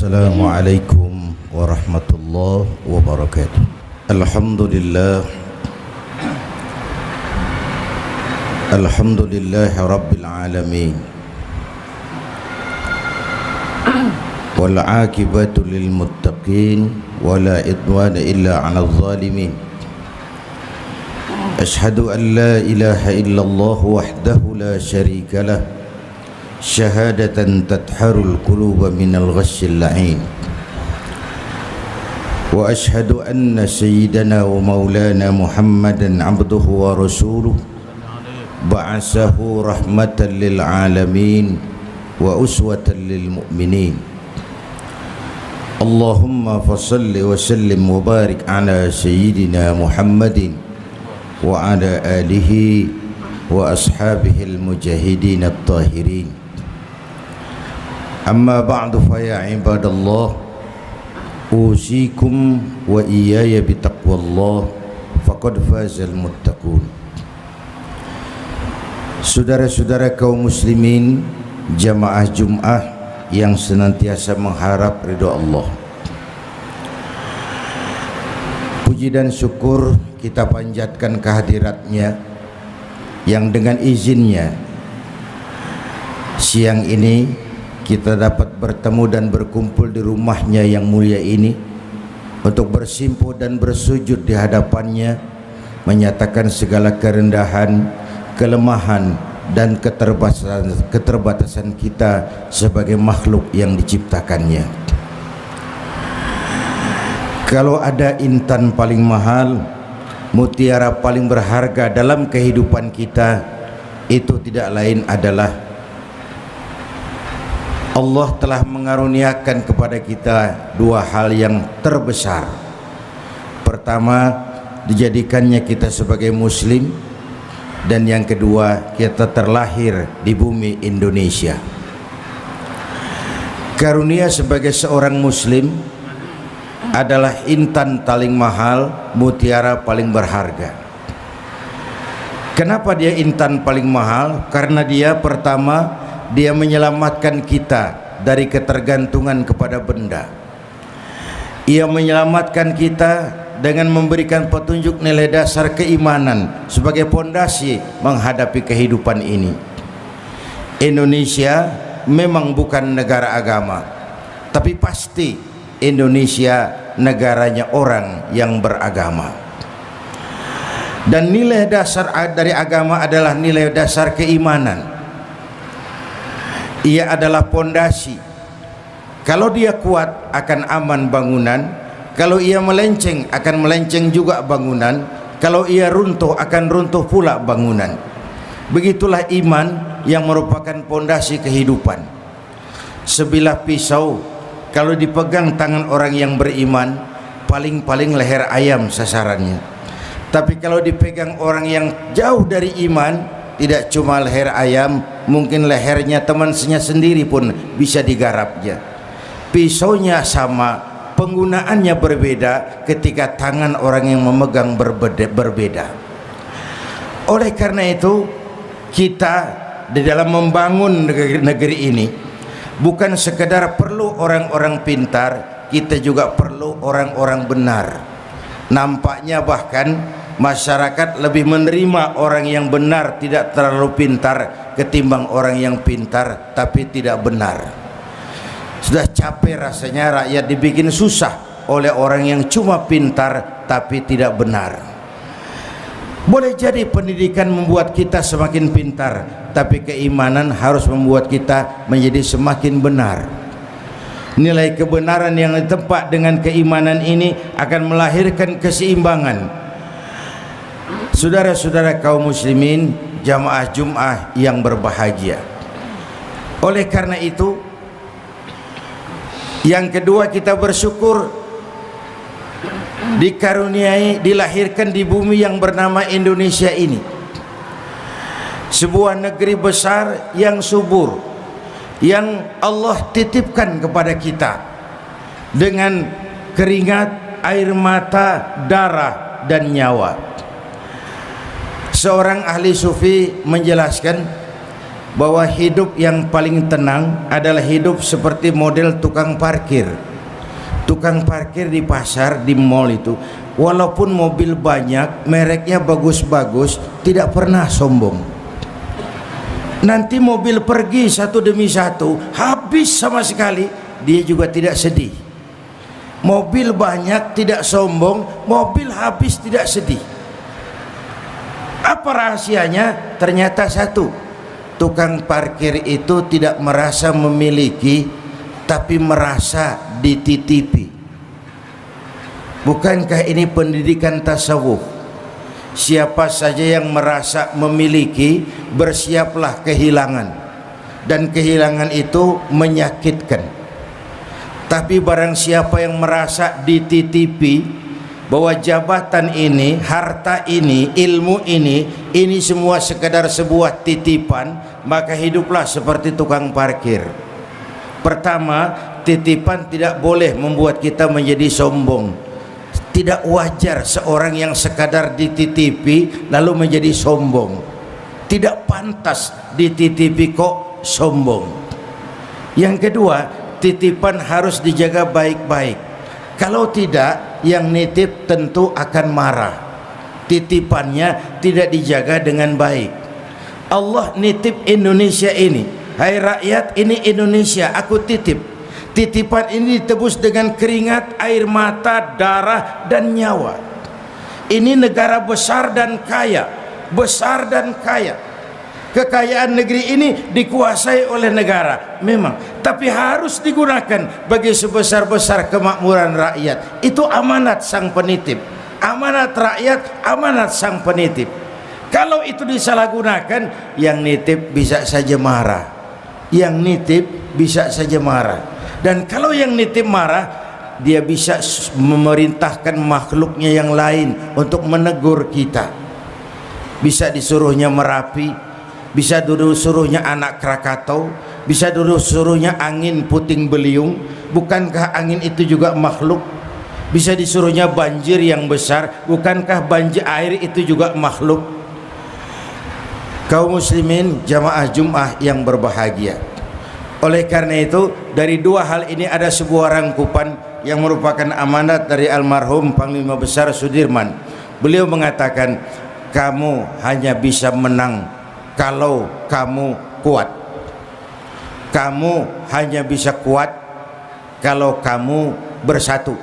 Assalamualaikum warahmatullahi wabarakatuh. Alhamdulillah rabbil alamin wal aqibatu lil muttaqin wala idwana illa 'alal zalimin. Ashhadu an la ilaha illallah wahdahu la syarika lah syahadatan tadharul quluba minal ghasyil la'in. Wa ashhadu anna sayyidana wa maulana Muhammadan abduhu wa rasuluh ba'asahu rahmatan lil alamin wa uswatan lil mu'minin. Allahumma fassalli wa sallim wa barik ala sayyidina Muhammadin wa ala alihi wa ashabihi al-mujahidin at-tahirin. Amma ba'du fa ya ibadallah, usikum wa iyaya bitaqwallah faqad fazal muttaqun. Saudara-saudara kaum muslimin, jamaah Jum'ah yang senantiasa mengharap ridha Allah, puji dan syukur kita panjatkan kehadiratnya yang dengan izinnya siang ini kita dapat bertemu dan berkumpul di rumahnya yang mulia ini untuk bersimpuh dan bersujud di hadapannya, menyatakan segala kerendahan, kelemahan dan keterbatasan kita sebagai makhluk yang diciptakannya. Kalau ada intan paling mahal, mutiara paling berharga dalam kehidupan kita, itu tidak lain adalah Allah telah mengaruniakan kepada kita dua hal yang terbesar. Pertama, dijadikannya kita sebagai muslim, dan yang kedua, kita terlahir di bumi Indonesia. Karunia sebagai seorang muslim adalah intan paling mahal, mutiara paling berharga. Kenapa dia intan paling mahal? Karena dia pertama, dia menyelamatkan kita dari ketergantungan kepada benda. Ia menyelamatkan kita dengan memberikan petunjuk nilai dasar keimanan sebagai pondasi menghadapi kehidupan ini. Indonesia memang bukan negara agama, tapi pasti Indonesia negaranya orang yang beragama. Dan nilai dasar dari agama adalah nilai dasar keimanan. Ia adalah pondasi. Kalau dia kuat akan aman bangunan, kalau ia melenceng akan melenceng juga bangunan, kalau ia runtuh akan runtuh pula bangunan. Begitulah iman yang merupakan pondasi kehidupan. Sebilah pisau kalau dipegang tangan orang yang beriman, paling-paling leher ayam sasarannya. Tapi kalau dipegang orang yang jauh dari iman, tidak cuma leher ayam, mungkin lehernya temannya sendiri pun bisa digarapnya. Pisaunya sama, penggunaannya berbeda ketika tangan orang yang memegang berbeda. Oleh karena itu, kita di dalam membangun negeri ini bukan sekedar perlu orang-orang pintar, kita juga perlu orang-orang benar. Nampaknya bahkan masyarakat lebih menerima orang yang benar, tidak terlalu pintar, ketimbang orang yang pintar tapi tidak benar. Sudah capek rasanya rakyat dibikin susah oleh orang yang cuma pintar tapi tidak benar. Boleh jadi pendidikan membuat kita semakin pintar, tapi keimanan harus membuat kita menjadi semakin benar. Nilai kebenaran yang ditempa dengan keimanan ini akan melahirkan keseimbangan. Saudara-saudara kaum muslimin, jamaah Jum'ah yang berbahagia. Oleh karena itu, yang kedua, kita bersyukur dikaruniai, dilahirkan di bumi yang bernama Indonesia ini. Sebuah negeri besar yang subur, yang Allah titipkan kepada kita dengan keringat, air mata, darah dan nyawa. Seorang ahli sufi menjelaskan, bahwa hidup yang paling tenang adalah hidup seperti model tukang parkir. Tukang parkir di pasar, di mall itu, walaupun mobil banyak, mereknya bagus-bagus, tidak pernah sombong. Nanti mobil pergi satu demi satu, habis sama sekali, dia juga tidak sedih. Mobil banyak tidak sombong, mobil habis tidak sedih. Apa rahasianya? Ternyata satu, tukang parkir itu tidak merasa memiliki, tapi merasa dititipi. Bukankah ini pendidikan tasawuf? Siapa saja yang merasa memiliki, bersiaplah kehilangan, dan kehilangan itu menyakitkan. Tapi barang siapa yang merasa dititipi, bahwa jabatan ini, harta ini, ilmu ini semua sekedar sebuah titipan, maka hiduplah seperti tukang parkir. Pertama, titipan tidak boleh membuat kita menjadi sombong. Tidak wajar seorang yang sekadar dititipi lalu menjadi sombong. Tidak pantas dititipi kok sombong. Yang kedua, titipan harus dijaga baik-baik. Kalau tidak, yang nitip tentu akan marah. Titipannya tidak dijaga dengan baik. Allah nitip Indonesia ini. Hai rakyat, ini Indonesia, aku titip. Titipan ini ditebus dengan keringat, air mata, darah, dan nyawa. Ini negara besar dan kaya. Besar dan kaya. Kekayaan negeri ini dikuasai oleh negara, memang, tapi harus digunakan bagi sebesar-besar kemakmuran rakyat. Itu amanat sang penitip. Amanat rakyat, amanat sang penitip. Kalau itu disalahgunakan, yang nitip bisa saja marah. Yang nitip bisa saja marah. Dan kalau yang nitip marah, dia bisa memerintahkan makhluknya yang lain untuk menegur kita. Bisa disuruhnya Merapi, bisa dulu suruhnya anak Krakatau, bisa dulu suruhnya angin puting beliung. Bukankah angin itu juga makhluk? Bisa disuruhnya banjir yang besar, bukankah banjir air itu juga makhluk? Kaum muslimin jamaah Jumat yang berbahagia, oleh karena itu dari dua hal ini ada sebuah rangkupan yang merupakan amanat dari almarhum Panglima Besar Sudirman. Beliau mengatakan, kamu hanya bisa menang kalau kamu kuat. Kamu hanya bisa kuat kalau kamu bersatu.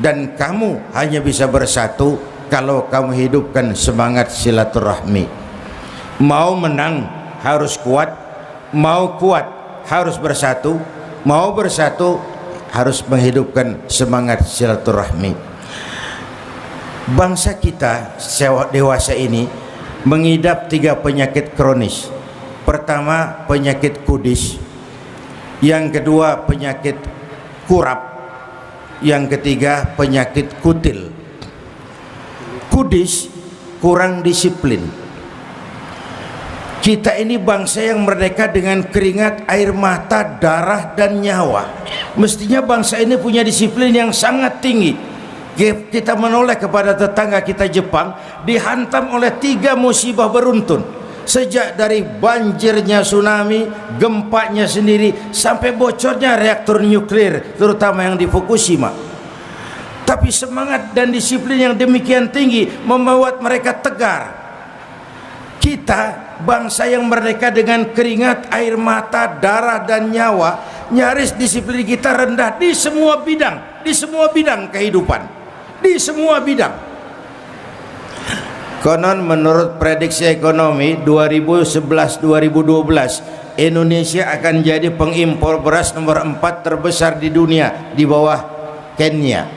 Dan kamu hanya bisa bersatu kalau kamu hidupkan semangat silaturahmi. Mau menang harus kuat, mau kuat harus bersatu, mau bersatu harus menghidupkan semangat silaturahmi. Bangsa kita dewasa ini mengidap 3 penyakit kronis. Pertama, penyakit kudis. Yang kedua, penyakit kurap. Yang ketiga, penyakit kutil. Kudis, kurang disiplin. Kita ini bangsa yang merdeka dengan keringat, air mata, darah, dan nyawa. Mestinya bangsa ini punya disiplin yang sangat tinggi. Kita menoleh kepada tetangga kita Jepang, dihantam oleh 3 musibah beruntun. Sejak dari banjirnya tsunami, gempanya sendiri, sampai bocornya reaktor nuklir, terutama yang di Fukushima. Tapi semangat dan disiplin yang demikian tinggi membuat mereka tegar. Kita bangsa yang merdeka dengan keringat, air mata, darah, dan nyawa, nyaris disiplin kita rendah di semua bidang, di semua bidang kehidupan, di semua bidang. Konon menurut prediksi ekonomi 2011-2012, Indonesia akan jadi pengimpor beras nomor 4 terbesar di dunia, di bawah Kenya.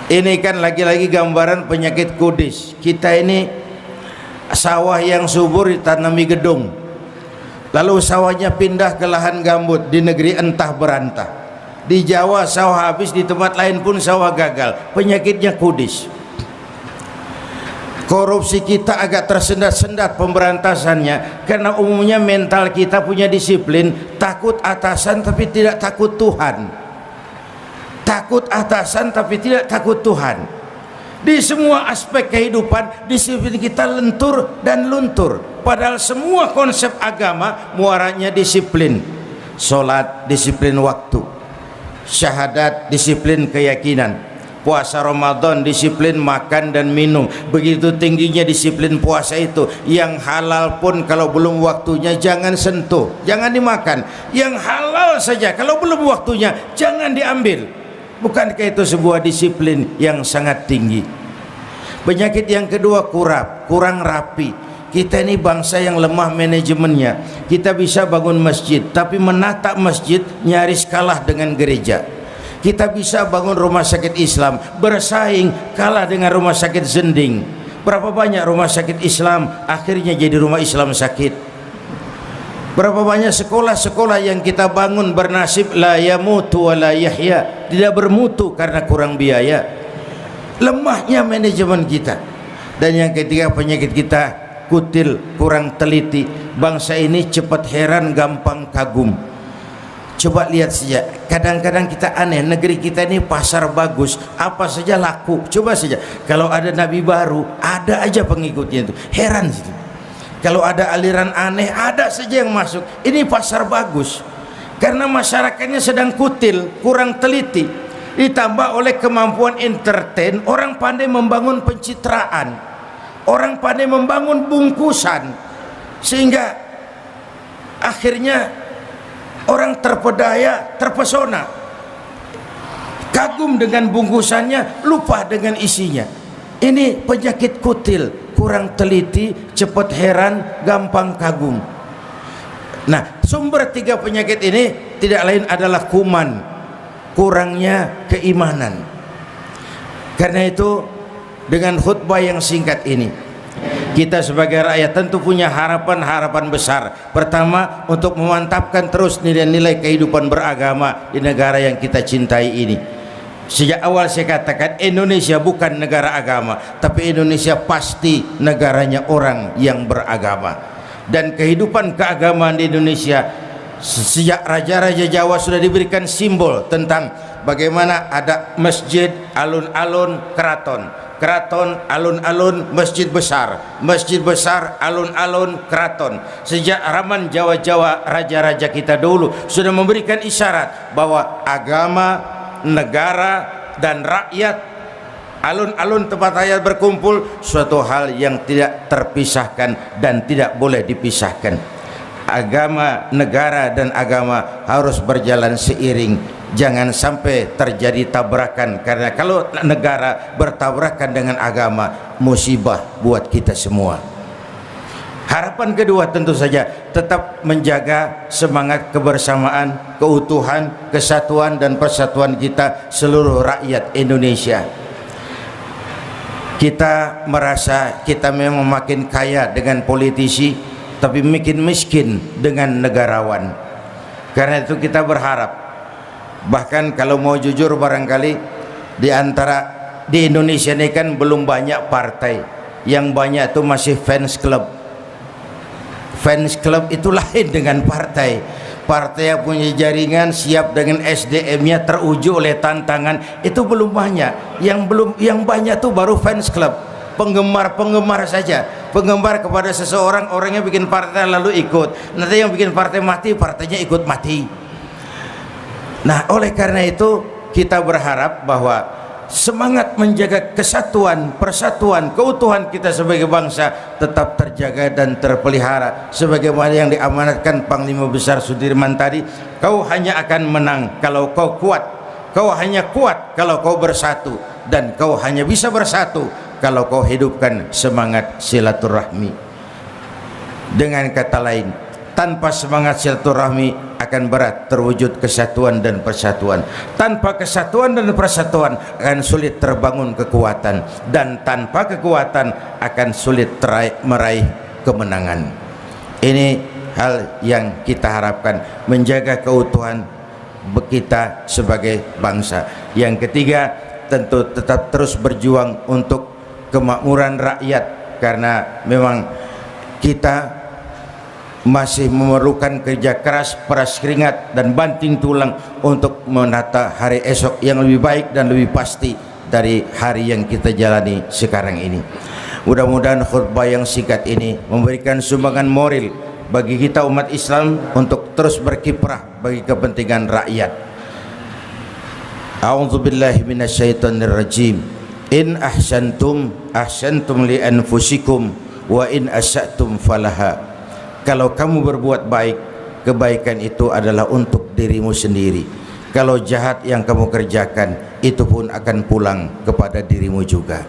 Ini kan lagi-lagi gambaran penyakit kudis. Kita ini sawah yang subur ditanami gedung, lalu sawahnya pindah ke lahan gambut di negeri entah berantah. Di Jawa sawah habis, di tempat lain pun sawah gagal. Penyakitnya kudis. Korupsi kita agak tersendat-sendat pemberantasannya, karena umumnya mental kita punya disiplin, takut atasan tapi tidak takut Tuhan. Takut atasan tapi tidak takut Tuhan. Di semua aspek kehidupan disiplin kita lentur dan luntur. Padahal semua konsep agama muaranya disiplin. Salat disiplin waktu, syahadat disiplin keyakinan, puasa Ramadan disiplin makan dan minum. Begitu tingginya disiplin puasa itu. Yang halal pun kalau belum waktunya jangan sentuh, jangan dimakan. Yang halal saja kalau belum waktunya jangan diambil. Bukankah itu sebuah disiplin yang sangat tinggi? Penyakit yang kedua kurang rapi. Kita ini bangsa yang lemah manajemennya. Kita bisa bangun masjid, tapi menata masjid nyaris kalah dengan gereja. Kita bisa bangun rumah sakit Islam, bersaing kalah dengan rumah sakit Zending. Berapa banyak rumah sakit Islam akhirnya jadi rumah Islam sakit? Berapa banyak sekolah-sekolah yang kita bangun bernasib la yamutu wa la yahya, tidak bermutu karena kurang biaya. Lemahnya manajemen kita. Dan yang ketiga penyakit kita kutil, kurang teliti. Bangsa ini cepat heran, gampang kagum. Coba lihat saja, kadang-kadang kita aneh, negeri kita ini pasar bagus, apa saja laku. Coba saja, kalau ada nabi baru, ada aja pengikutnya itu. Heran sih. Kalau ada aliran aneh, ada saja yang masuk. Ini pasar bagus. Karena masyarakatnya sedang kutil, kurang teliti. Ditambah oleh kemampuan entertain, orang pandai membangun pencitraan, orang pandai membangun bungkusan, sehingga akhirnya orang terpedaya, terpesona, kagum dengan bungkusannya, lupa dengan isinya. Ini penyakit kutil, kurang teliti, cepat heran, gampang kagum. Nah, sumber tiga penyakit ini tidak lain adalah kuman, kurangnya keimanan. Karena itu dengan khutbah yang singkat ini, kita sebagai rakyat tentu punya harapan-harapan besar. Pertama, untuk memantapkan terus nilai-nilai kehidupan beragama di negara yang kita cintai ini. Sejak awal saya katakan Indonesia bukan negara agama, tapi Indonesia pasti negaranya orang yang beragama. Dan kehidupan keagamaan di Indonesia sejak raja-raja Jawa sudah diberikan simbol tentang bagaimana ada masjid, alun-alun, keraton, keraton, alun-alun, masjid besar, masjid besar, alun-alun, keraton. Sejak zaman Jawa-Jawa raja-raja kita dulu sudah memberikan isyarat bahwa agama, negara dan rakyat, alun-alun tempat rakyat berkumpul, suatu hal yang tidak terpisahkan dan tidak boleh dipisahkan. Agama, negara dan agama harus berjalan seiring. Jangan sampai terjadi tabrakan, karena kalau negara bertabrakan dengan agama, musibah buat kita semua. Harapan kedua tentu saja tetap menjaga semangat kebersamaan, keutuhan, kesatuan dan persatuan kita seluruh rakyat Indonesia. Kita merasa kita memang makin kaya dengan politisi, tapi makin miskin dengan negarawan. Karena itu kita berharap, bahkan kalau mau jujur barangkali di Indonesia ini kan belum banyak partai, yang banyak itu masih fans club. Fans club itu lain dengan partai. Partai yang punya jaringan, siap dengan SDM-nya, teruji oleh tantangan, itu belum banyak. Yang banyak tuh baru fans club, penggemar saja, penggemar kepada seseorang, orangnya bikin partai lalu ikut. Nanti yang bikin partai mati, partainya ikut mati. Nah, oleh karena itu kita berharap bahwa semangat menjaga kesatuan, persatuan, keutuhan kita sebagai bangsa tetap terjaga dan terpelihara sebagaimana yang diamanatkan Panglima Besar Sudirman tadi. Kau hanya akan menang kalau kau kuat, kau hanya kuat kalau kau bersatu, dan kau hanya bisa bersatu kalau kau hidupkan semangat silaturahmi. Dengan kata lain, tanpa semangat silaturahmi akan berat terwujud kesatuan dan persatuan. Tanpa kesatuan dan persatuan akan sulit terbangun kekuatan, dan tanpa kekuatan akan sulit meraih kemenangan. Ini hal yang kita harapkan, menjaga keutuhan kita sebagai bangsa. Yang ketiga, tentu tetap terus berjuang untuk kemakmuran rakyat, karena memang kita masih memerlukan kerja keras, peras keringat dan banting tulang untuk menata hari esok yang lebih baik dan lebih pasti dari hari yang kita jalani sekarang ini. Mudah-mudahan khutbah yang singkat ini memberikan sumbangan moral bagi kita umat Islam untuk terus berkiprah bagi kepentingan rakyat. A'udzubillahi minasyaitonir rajim. In ahsantum ahsantum li anfusikum wa in asa'tum falaha. Kalau kamu berbuat baik, kebaikan itu adalah untuk dirimu sendiri. Kalau jahat yang kamu kerjakan, itu pun akan pulang kepada dirimu juga.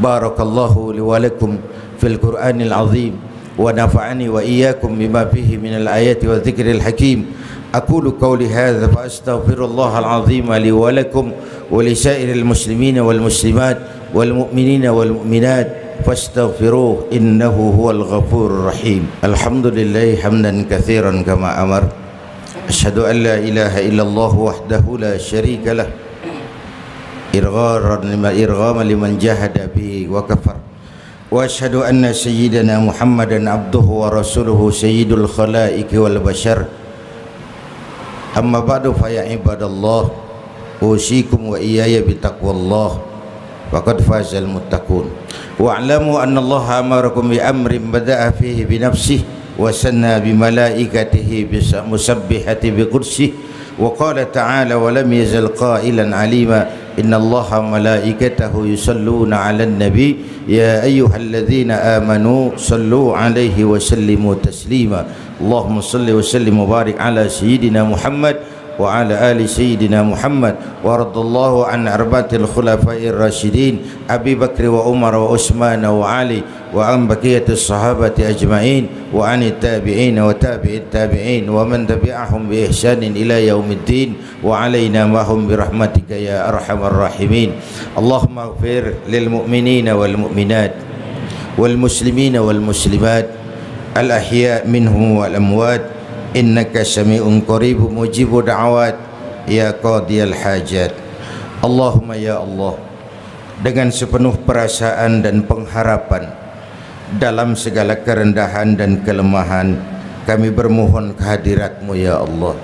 Barakallahu li wa lakum fil Qur'anil azim wa nafa'ani wa iyyakum bima fihi minal ayati wa dzikril hakim. Aqulu qawli hadza fa astaghfirullahal azim li wa lakum wa li sairil muslimina wal muslimat wal mu'minina wal mu'minat fastaghfiruhu innahu huwal ghafurur rahim. Alhamdulillah hamdan katsiran kama amar. Asyhadu an la ilaha illallah wahdahu la syarika lah irghaman liman jahada bihi wa kafar. Wa asyhadu anna sayyidana Muhammadan abduhu wa rasuluhu sayyidul khalaiqi wal bashar. Amma ba'du fa ya ibadallah, usikum wa iyaya bitaqwallah, faqad fazal muttaqun. Wa'lamu anna Allah amarakum bi amrin bada'a fihi bi nafsihi wa sanna bi malaikatihi bi musabbihati bi qudsihi wa qala ta'ala wa lam yazal qailan alima inna Allaha malaikatahu yusalluna 'alan nabi ya ayyuhalladzina amanu sallu 'alaihi wa sallimu taslima. Allahumma salli wa sallim wa barik ala sayyidina Muhammad wa ala ali sayyidina Muhammad wa radallahu an arba'atil khulafa'ir rasyidin Abi Bakr wa Umar wa Utsman wa Ali wa an baqiyatis sahabati ajma'in wa anit tabi'in wa tabi'it tabi'in wa man tabi'ahum bi ihsanin ila yaumiddin wa alaina ma hum bi rahmatika ya arhamar rahimin. Allahumma ighfir lil mu'minina wal mu'minat wal muslimina wal muslimat al ahya' minhum wal amwat innaka sami'un qaribun mujibu da'awat ya qadiyal hajat. Allahumma ya Allah, dengan sepenuh perasaan dan pengharapan dalam segala kerendahan dan kelemahan kami bermohon kehadirat-Mu ya Allah.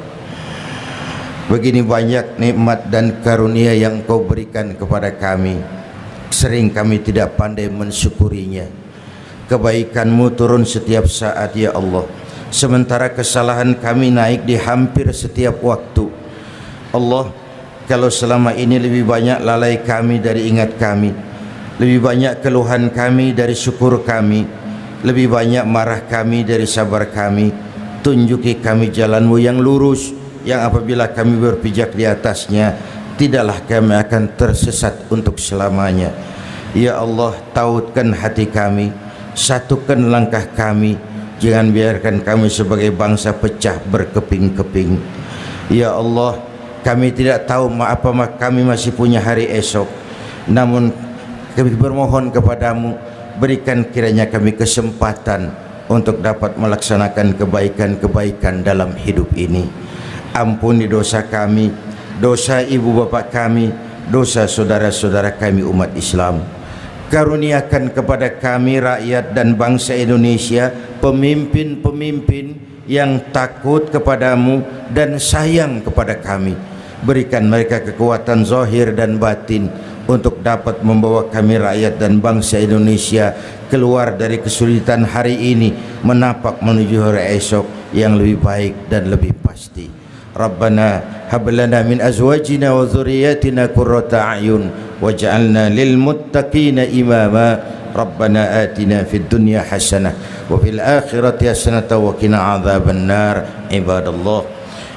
Begini banyak nikmat dan karunia yang Engkau berikan kepada kami, sering kami tidak pandai mensyukurinya. Kebaikan-Mu turun setiap saat ya Allah, sementara kesalahan kami naik di hampir setiap waktu. Allah, kalau selama ini lebih banyak lalai kami dari ingat kami, lebih banyak keluhan kami dari syukur kami, lebih banyak marah kami dari sabar kami, tunjuki kami jalan-Mu yang lurus, yang apabila kami berpijak di atasnya, tidaklah kami akan tersesat untuk selamanya. Ya Allah, tautkan hati kami, satukan langkah kami, jangan biarkan kami sebagai bangsa pecah berkeping-keping. Ya Allah, kami tidak tahu apa kami masih punya hari esok, namun kami bermohon kepadamu, berikan kiranya kami kesempatan untuk dapat melaksanakan kebaikan-kebaikan dalam hidup ini. Ampuni dosa kami, dosa ibu bapak kami, dosa saudara-saudara kami umat Islam. Karuniakan kepada kami rakyat dan bangsa Indonesia pemimpin-pemimpin yang takut kepadamu dan sayang kepada kami. Berikan mereka kekuatan zahir dan batin untuk dapat membawa kami rakyat dan bangsa Indonesia keluar dari kesulitan hari ini, menapak menuju hari esok yang lebih baik dan lebih pasti. Rabbana hab lana min azwajina wa dhurriyyatina qurrata a'yun waj'alna lil muttaqina imama. Rabbana atina fid dunya hasanah wa fil akhirati hasanah wa qina adzaban nar. Ibadallah,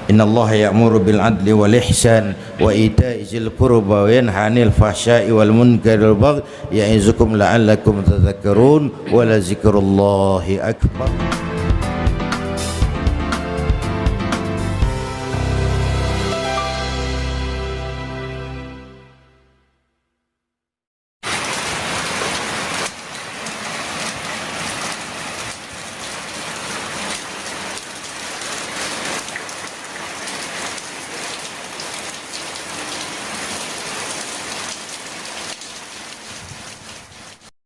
innallaha ya'muru bil adli wal ihsan wa ita'i dzil qurba wa yanha 'anil fahsya'i wal munkari wal baghi ya'izukum la'allakum tadhakkarun wa la dzikrullahi akbar.